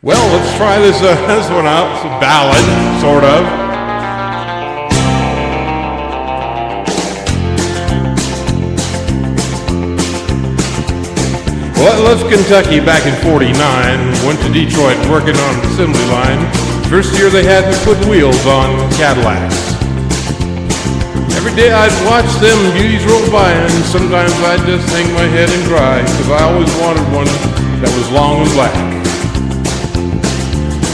Well, let's try this one out. It's a ballad, sort of. Well, I left Kentucky back in '49. Went to Detroit working on an assembly line. First year they had me put wheels on Cadillacs. Every day I'd watch them beauties roll by, and sometimes I'd just hang my head and cry, because I always wanted one that was long and black.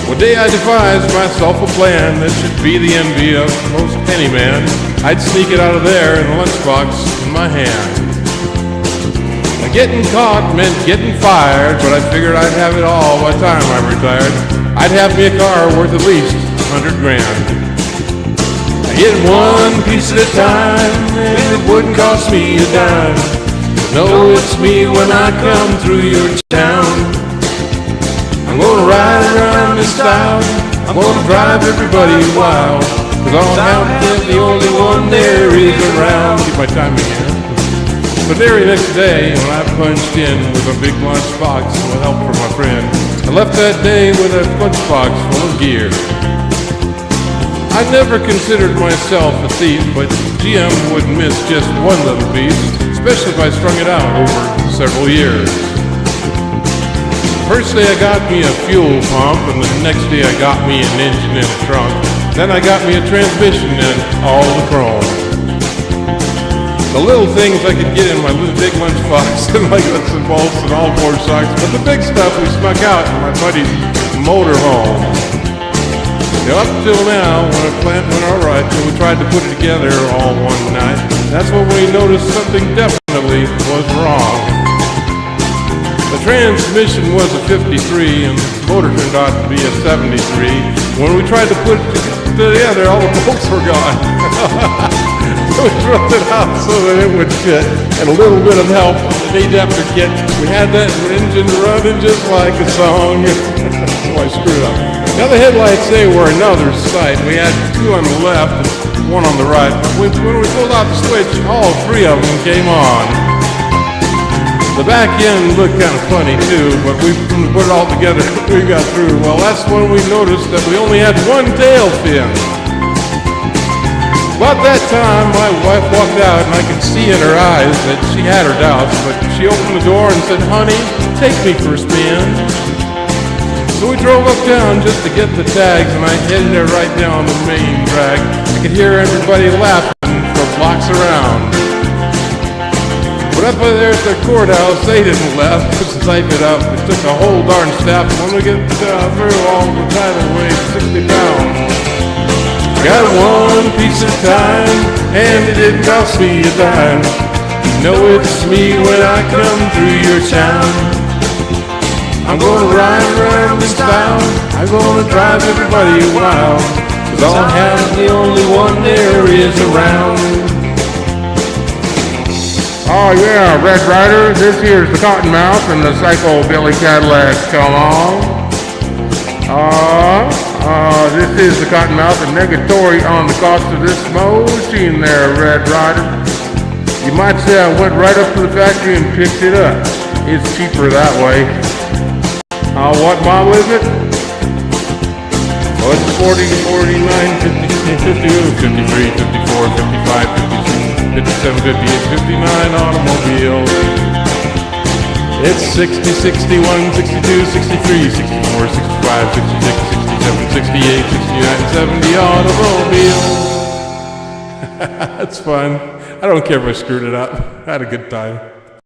One day I devised myself a plan that should be the envy of most any man. I'd sneak it out of there in a lunchbox in my hand. Now, getting caught meant getting fired, but I figured I'd have it all by the time I retired. I'd have me a car worth at least $100 grand. I get one piece at a time, and it wouldn't cost me a dime. Know it's me when I come through your town. I'm gonna ride around this town, I'm gonna drive everybody wild, 'cause I'll have the only one there is around. Keep my timing here. The very next day, when I punched in with a big lunchbox with help from my friend, I left that day with a lunchbox full of gear. I never considered myself a thief, but GM wouldn't miss just one little piece, especially if I strung it out over several years. First day I got me a fuel pump, and the next day I got me an engine and a trunk. Then I got me a transmission and all the chrome. The little things I could get in my little big lunchbox, and like nuts and bolts and all four socks, but the big stuff we snuck out in my buddy's motorhome. Now, up till now, when a plant went all right, and we tried to put it together all one night, that's when we noticed something definitely was wrong. The transmission was a 53, and the motor turned out to be a 73. When we tried to put it together, all the bolts were gone. So we drilled it out so that it would fit, and a little bit of help from the adapter kit. We had that engine running just like a song. So I screwed up. Now the headlights, they were another sight. We had two on the left and one on the right. But when we pulled out the switch, all three of them came on. The back end looked kind of funny too, but when we put it all together, we got through. Well, that's when we noticed that we only had one tail fin. About that time, my wife walked out, and I could see in her eyes that she had her doubts, but she opened the door and said, "Honey, take me for a spin." So we drove uptown just to get the tags, and I headed her right down the main drag. I could hear everybody laughing for blocks around. But up there at the courthouse, they didn't laugh, just to type it up. It took a whole darn staff. When we get through, all the title weighed 60 pounds. Got one piece of time, and it didn't cost me a dime. You know it's me when I come through your town. I'm gonna ride around this town, I'm gonna drive everybody wild, 'cause I'll have the only one there is around. Oh yeah, Red Rider, this here's the Cottonmouth and the Psycho Billy Cadillac, come on. This is the Cottonmouth and negatory on the cost of this machine there, Red Rider. You might say I went right up to the factory and picked it up. It's cheaper that way. What model is it? Well, it's 40, 49, 50, 52, 53, 54, 55, 56, 57, 58, 59 automobile. It's 60, 61, 62, 63, 64, 65, 66, 67, 68, 69, 70 automobile. That's fun. I don't care if I screwed it up. I had a good time.